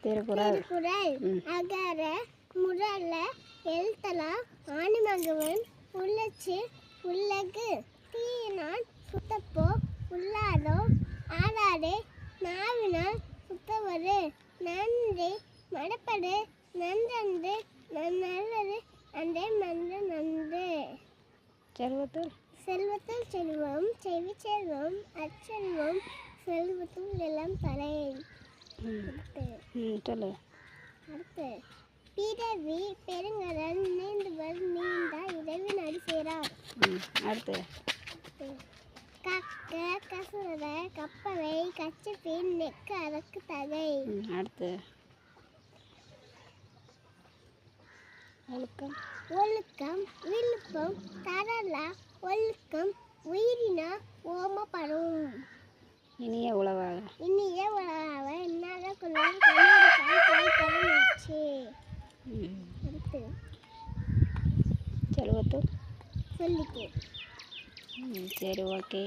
திருக்குறள் அகர முதல எழுத்தெல்லாம் ஆணிமகவன் உள்ளச்சு உள்ளகு தீயினால் சுத்தப்போ உள்ளாதோ ஆடாதே நாவினால் சுத்தவரு நன்றி மடப்படு நன்றன்று நல்லது அன்றே மன்று நன்று. செல்வத்துள் செல்வம் செவி செல்வம் அச்செல்வம் செல்வத்துள் எல்லாம் தலை. அடுத்து பிறவி பெருங்கடல் நீந்துவர் நீண்டா இறைவன் அடி சேரார். அடுத்து கக்க கசுர கப்பவை கச்சப்பின் நெக்க அதற்கு தகை. அடுத்து ஒழுக்கம் விழுப்பம் தரலா ஒழுக்கம் உயிரினா ஓமப்படும். இனிய உளவாக என்னாத அடுத்து செல்வத்துள் சொல்லிட்டு சரி ஓகே.